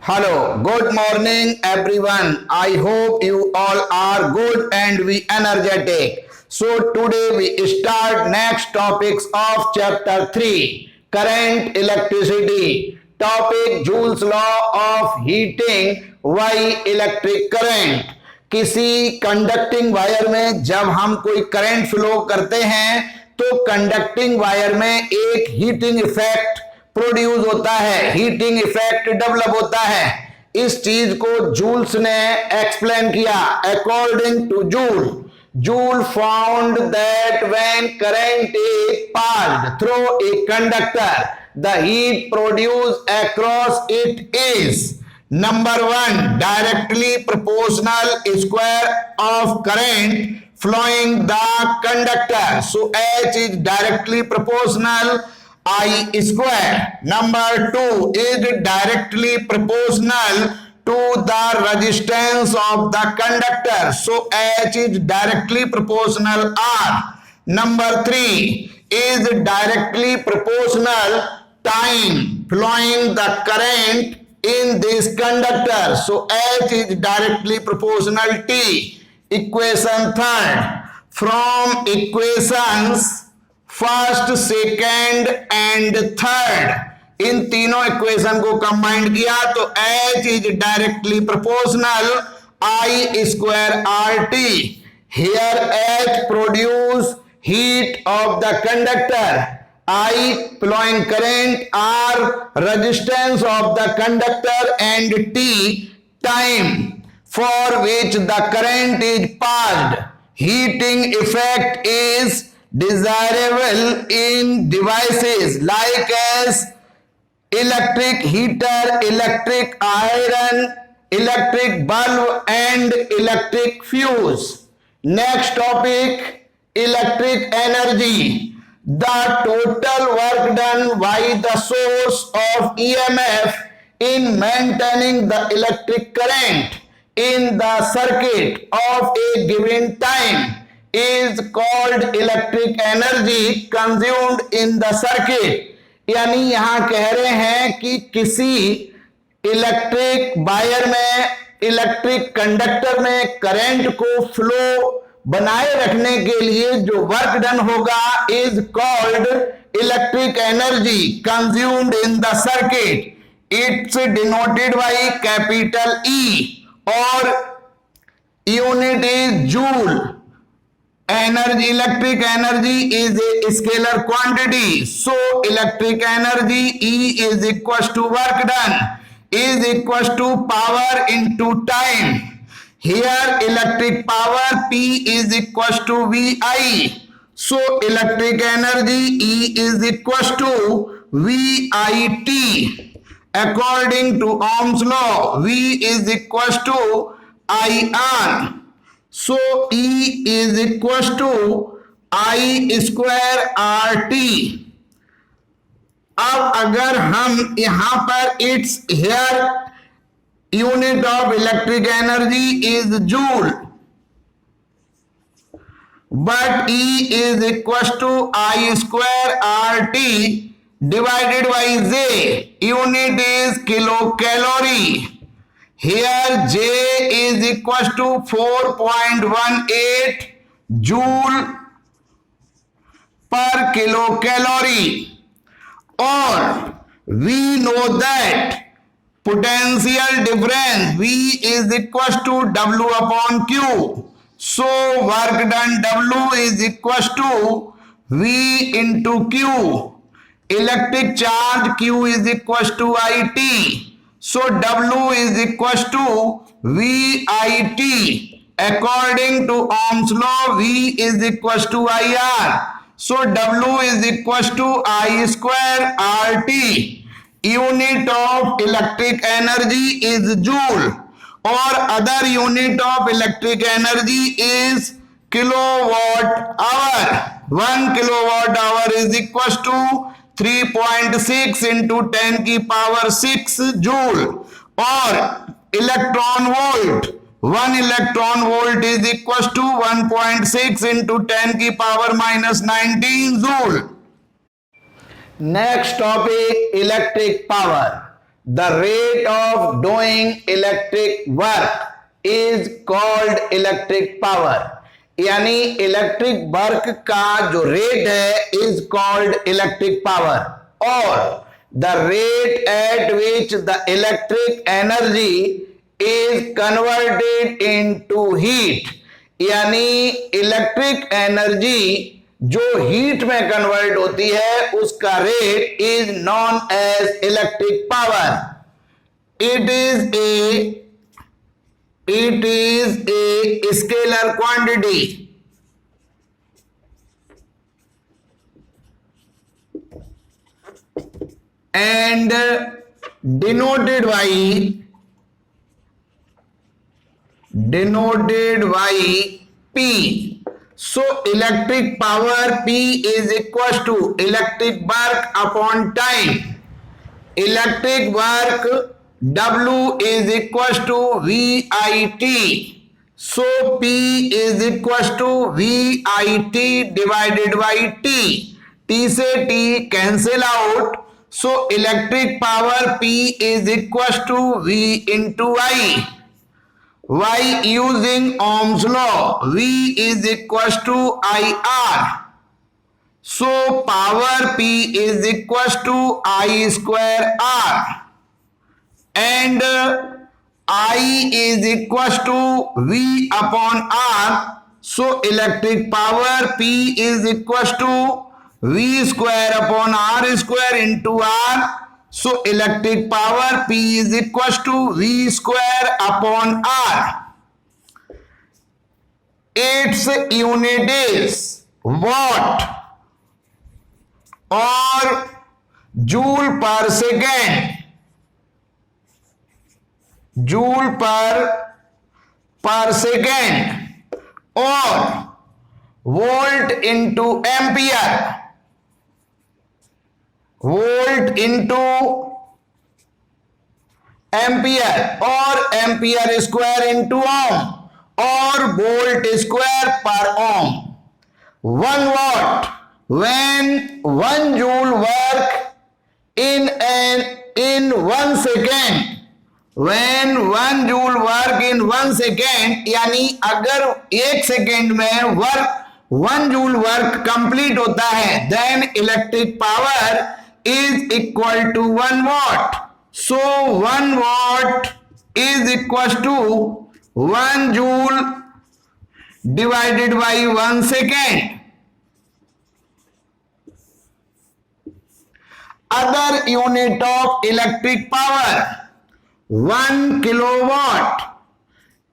Hello, good morning everyone. I hope you all are good and we energetic. So today we start next topics of chapter 3, current electricity. Topic Joule's law of heating. Why electric current? किसी conducting wire में जब हम कोई current flow करते हैं तो conducting wire में एक हीटिंग इफेक्ट प्रोड्यूस होता है, हीटिंग इफेक्ट डेवलप होता है। इस चीज को जूल्स ने एक्सप्लेन किया। According two joule found that when current is passed through a conductor the heat produce across it is number 1 directly proportional square of current flowing the conductor. So H is directly proportional I square. Number 2 is directly proportional to the resistance of the conductor. So H is directly proportional R. Number 3 is directly proportional time flowing the current in this conductor. So H is directly proportional T. Equation 3rd. From equations first, second and third, इन तीनों equation को combined किया तो H is directly proportional I square RT. Here H produce heat of the conductor, I flowing current, R resistance of the conductor, and T time for which the current is passed. Heating effect is desirable in devices like as electric heater, electric iron, electric bulb and electric fuse. Next topic, electric energy. The total work done by the source of EMF in maintaining the electric current in the circuit of a given time is called electric energy consumed in the circuit. यानी यहां कह रहे हैं कि किसी electric wire में, electric conductor में current को फ्लो बनाए रखने के लिए जो वर्क डन होगा is called electric energy consumed in the circuit. It's denoted by capital E और unit is joule. Energy, electric energy is a scalar quantity. So electric energy E is equals to work done is equals to power into time. Here electric power P is equals to VI. So electric energy E is equals to VIT. According to Ohm's law, V is equals to IR. So E is equals to I square RT. अब अगर हम यहां पर it's here unit of electric energy is joule but E is equals to I square RT divided by J. Unit is kilocalorie. Here J is equals to 4.18 joule per kilocalorie. Or we know that potential difference V is equals to W upon Q. So work done W is equals to V into Q. Electric charge Q is equals to IT. So W is equals to VIT. According to Ohm's law, V is equals to IR. So W is equals to I square RT. Unit of electric energy is joule or other unit of electric energy is kilowatt hour. 1 kilowatt hour is equals to 3.6 into 10 की power 6 joule. और electron volt, 1 electron volt is equal to 1.6 into 10 की power -19 joule. Next topic electric power. the rate of doing electric work is called electric power. यानी electric work का जो rate है is called electric power, और the rate at which the electric energy is converted into heat, यानी electric energy जो heat में convert होती है उसका rate is known as electric power. It is a scalar quantity and denoted by P. So electric power P is equals to electric work upon time. Electric work W is equals to VIT. So P is equals to VIT divided by T. T से T cancel out. So electric power P is equals to V into I. Y using Ohm's law. V is equals to IR. So power P is equals to I square R. And I is equals to V upon R. So electric power P is equals to V square upon R square into R. So electric power P is equals to V square upon R. Its unit is watt or joule per second. Joule per second और volt into ampere, volt into ampere और ampere square into ohm और volt square पर ओम। 1 watt when 1 joule work in 1 second, when 1 joule work in 1 second, यानी अगर 1 second में work 1 joule work complete होता है, then electric power is equal to 1 watt. So 1 watt is equal to 1 joule divided by 1 second. Other unit of electric power, 1 kilowatt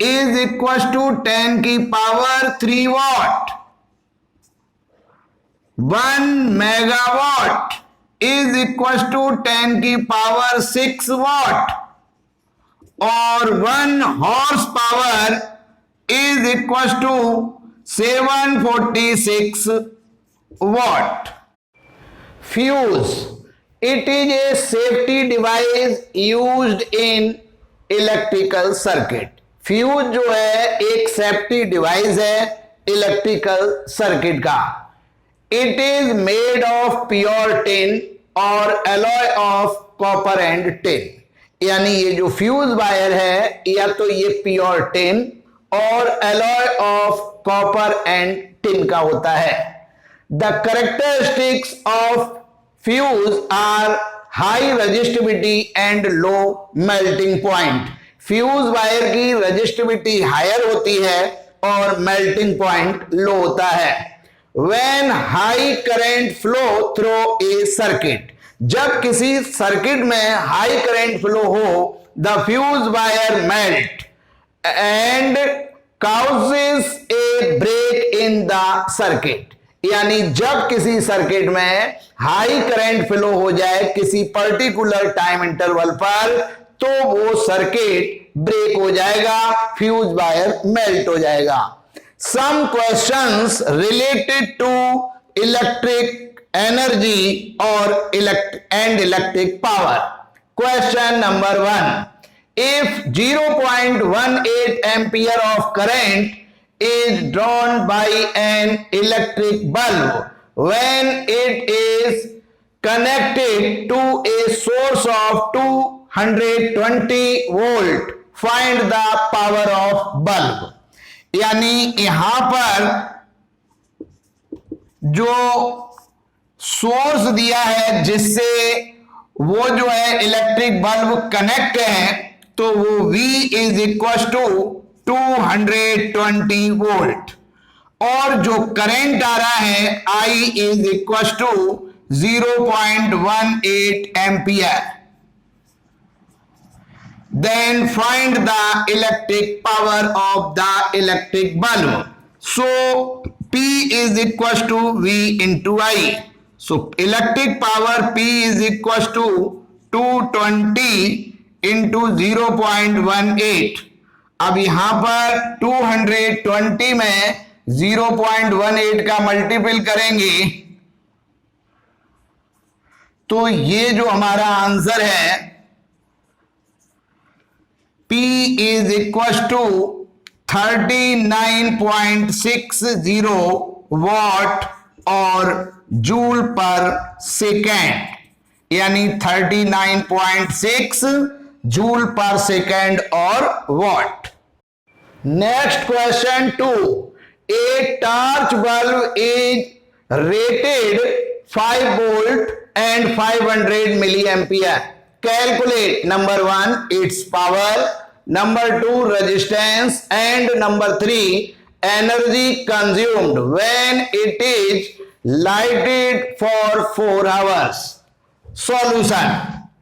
is equals to 10 की power 3 watt. 1 megawatt is equals to 10 की power 6 watt. और 1 horse power is equals to 746 watt. Fuse. It is a safety device used in electrical circuit. Fuse जो है एक safety device है electrical circuit का. It is made of pure tin और alloy of copper and tin. यानी ये जो fuse wire है या तो ये प्योर टिन और alloy of copper and tin का होता है. The characteristics of fuse are high resistivity and low melting point. Fuse wire की रेजिस्टिविटी हायर होती है और मेल्टिंग पॉइंट लो होता है. When high current flow through a circuit, जब किसी सर्किट में हाई करंट फ्लो हो, the fuse wire melt and causes a break in the circuit. यानी जब किसी सर्किट में हाई करंट फ्लो हो जाए किसी पर्टिकुलर टाइम इंटरवल पर, तो वो सर्किट ब्रेक हो जाएगा, फ्यूज वायर मेल्ट हो जाएगा. Some questions related to electric energy और electric power. Question number 1. If 0.18 ampere of current is drawn by an electric bulb when it is connected to a source of 120 volt, find the power of bulb. यानी यहां पर जो source दिया है जिससे वो जो है इलेक्ट्रिक बल्ब कनेक्ट है, तो वो V is equal to 220 volt, और जो करंट आ रहा है I is equal to 0.18 ampere. Then find the electric power of the electric bulb. So P is equal to V into I. So electric power P is equal to 220 into 0.18. अब यहां पर 220 में 0.18 का multiple करेंगे तो ये जो हमारा आंसर है P is equal to 39.60 watt or joule per second, यानी 39.6 joule per second or watt. Next question 2, a torch bulb is rated 5 volt and 500 milli ampere. Calculate number 1 its power, number 2 resistance, and number 3 energy consumed when it is lighted for 4 hours. Solution,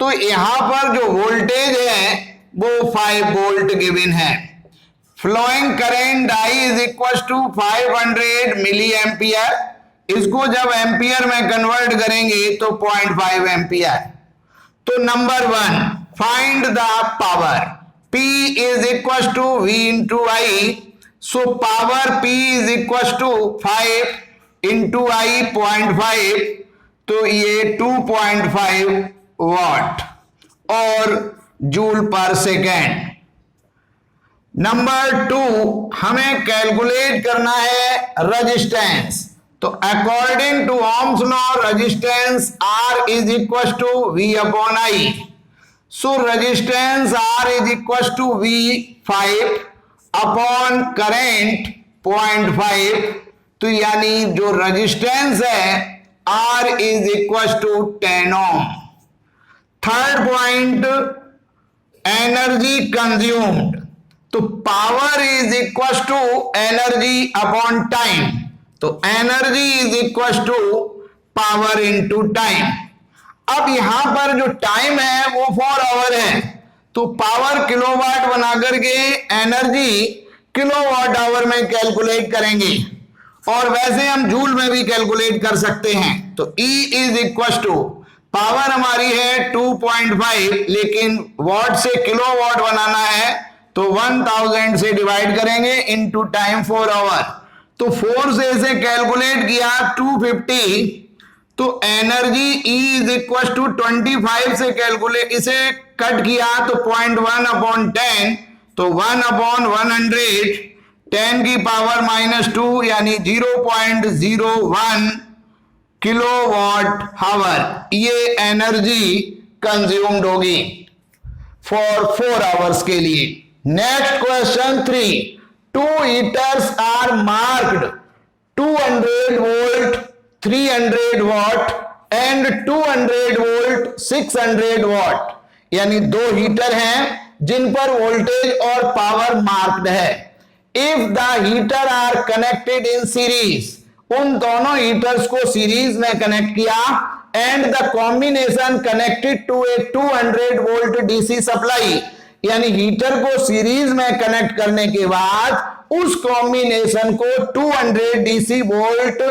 तो यहां पर जो voltage है वो 5 volt given है। Flowing current I is equal to 500 milli ampere, इसको जब ampere में कन्वर्ट करेंगे तो 0.5 एम्पियर। तो number 1, find the power. P is equal to V into I, so power P is equal to 5 into I 0.5, तो ये 2.5 what or joule per second. Number 2, हमें calculate करना है रेजिस्टेंस। तो according to Ohm's law resistance R is equal to V upon I। So resistance R is equal to V 5 upon current 0.5, तो यानी जो resistance है R is equal to 10 ohm. Third point, energy consumed, तो power is equal to energy upon time, तो energy is equal to power into time. अब यहां पर जो टाइम है वो 4 आवर है, तो पावर किलोवाट बना करके एनर्जी किलोवाट आवर में कैलकुलेट करेंगे, और वैसे हम जूल में भी कैलकुलेट कर सकते हैं। तो E is equal to, power हमारी है 2.5, लेकिन वॉट से किलोवाट बनाना है तो 1000 से डिवाइड करेंगे इनटू टाइम 4 आवर, तो 4 से इसे कैलकुलेट किया 250, तो energy E is equal to 25 से कैलकुलेट इसे कट किया तो 0.1 अपॉन 10, तो 1 अपॉन 100, 10 की पावर -2 यानी 0.01 किलोवाट आवर, ये एनर्जी कंज्यूम्ड होगी फॉर 4 आवर्स के लिए। Next question 3, 2 heaters are marked 200 volt 300 watt and 200 volt 600 watt, यानी 2 हीटर हैं जिन पर वोल्टेज और पावर मार्क्ड है। If the heater are connected in series, उन दोनों हीटर्स को सीरीज में कनेक्ट किया, and the combination connected to a 200 volt DC supply, यानी हीटर को सीरीज में कनेक्ट करने के बाद उस कॉम्बिनेशन को 200 डीसी वोल्ट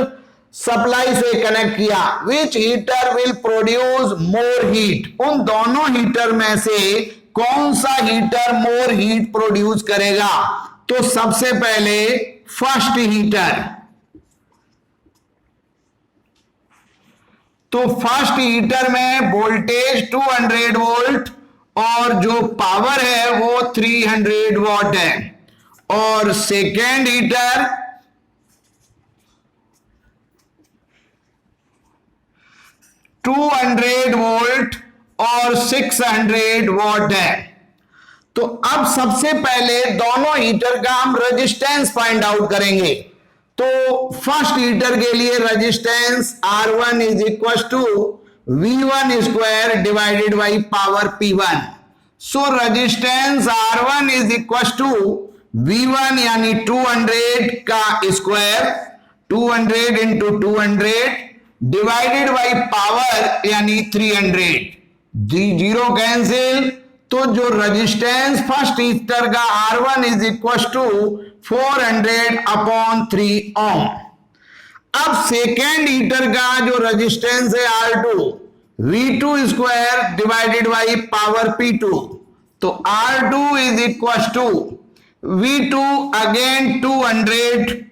सप्लाई से कनेक्ट किया, which heater will produce more heat, उन दोनों हीटर में से कौन सा हीटर मोर हीट प्रोड्यूस करेगा। तो सबसे पहले फर्स्ट हीटर, तो फर्स्ट हीटर में वोल्टेज 200 वोल्ट और जो पावर है वो 300 वॉट है, और सेकेंड हीटर 200 वोल्ट और 600 वॉट है। तो अब सबसे पहले दोनों हीटर का हम रेजिस्टेंस फाइंड आउट करेंगे। तो फर्स्ट हीटर के लिए resistance R1 is equal to V1 square divided by power P1। So resistance R1 is equal to V1 यानी 200 का square, 200 into 200 divided by power यानी 300। जीरो कैंसिल, तो जो रेजिस्टेंस फर्स्ट हीटर का R1 is equal to 400 upon 3 ohm. अब second heater का जो resistance है R2, V2 square divided by power P2। तो R2 is equal to V2 again 200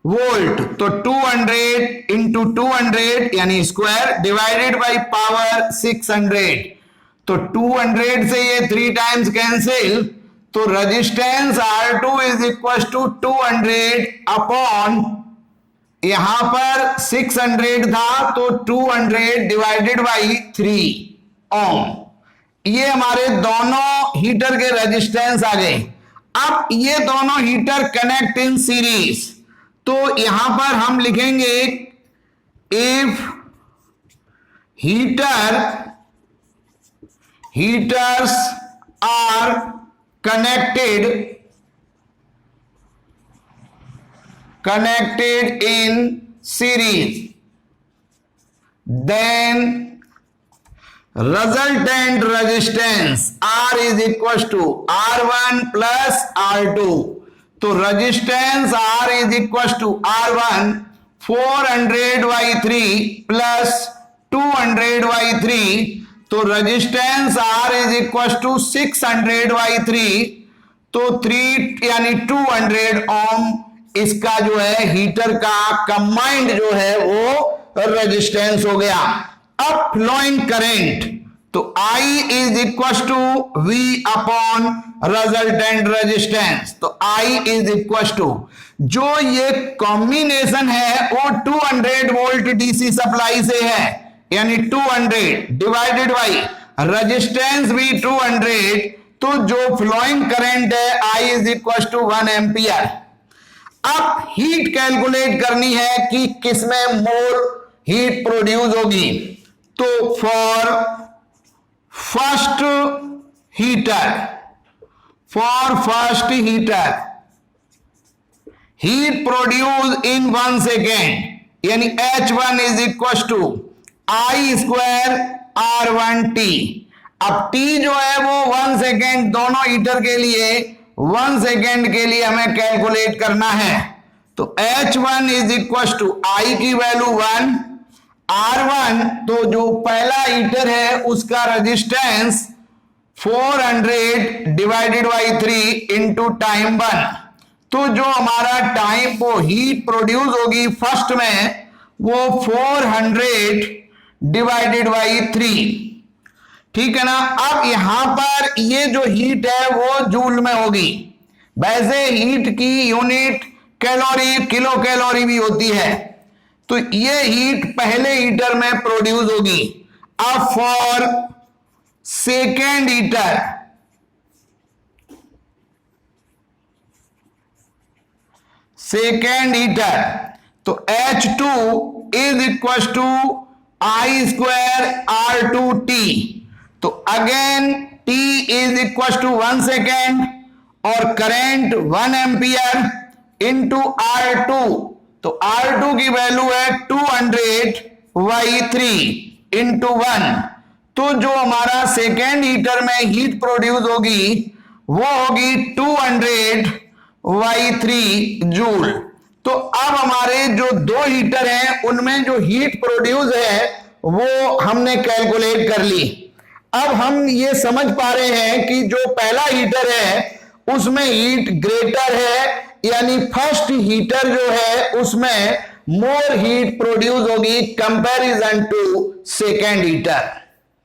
volt, तो 200 इंटू 200 यानी स्क्वायर डिवाइडेड बाई पावर 600। तो 200 से ये 3 टाइम्स कैंसिल, तो resistance R2 is equal to 200 upon यहां पर 600 था, तो 200 डिवाइडेड बाई 3 ओम। ये हमारे दोनों हीटर के रेजिस्टेंस आ गए। अब ये दोनों हीटर कनेक्ट इन सीरीज, तो यहां पर हम लिखेंगे if heaters are connected in series, then resultant resistance R is equal to R1 plus R2। तो resistance R is equal to R1 400 by 3 plus 200 by 3। तो resistance R is equal to 600 by 3, तो 3 यानी 200 ओम इसका जो है heater का combined जो है वो रेजिस्टेंस हो गया। अब फ्लोइंग करंट, तो I is equal to V upon resultant resistance. तो I इज इक्वल टू, जो ये कॉम्बिनेशन है वो 200 वोल्ट डीसी सप्लाई से है, यानी 200 डिवाइडेड बाई रेजिस्टेंस भी 200, तो जो फ्लोइंग करंट है I is equal to 1 ampere. अब हीट कैलकुलेट करनी है कि किसमें मोर हीट प्रोड्यूस होगी। तो for first heater heat produce in 1 second, यानी H1 is equal to I square R1T। अब T जो है वो 1 सेकेंड, दोनों हीटर के लिए 1 सेकेंड के लिए हमें कैलकुलेट करना है। तो H1 is equal to I की वैल्यू 1, R1 तो जो पहला हीटर है उसका resistance 400 divided by 3 into time 1। तो जो हमारा टाइम वो हीट प्रोड्यूस होगी फर्स्ट में वो 400 डिवाइडेड बाई 3, ठीक है ना। अब यहां पर ये जो हीट है वो जूल में होगी। वैसे हीट की यूनिट कैलोरी, किलो कैलोरी भी होती है। तो ये हीट पहले हीटर में प्रोड्यूस होगी। अब फॉर सेकेंड हीटर तो H2 is equal to I square R2T। तो again T is equal to 1 second और करंट 1 एम्पियर इंटू R2। तो R2 की वैल्यू है 200/3 इंटू 1। तो जो हमारा सेकेंड हीटर में हीट प्रोड्यूस होगी वो होगी 200/3 जूल। तो अब हमारे जो दो हीटर हैं उनमें जो हीट प्रोड्यूस है वो हमने कैलकुलेट कर ली। अब हम ये समझ पा रहे हैं कि जो पहला हीटर है उसमें हीट ग्रेटर है, यानी फर्स्ट हीटर जो है उसमें मोर हीट प्रोड्यूस होगी कंपैरिजन टू सेकेंड हीटर।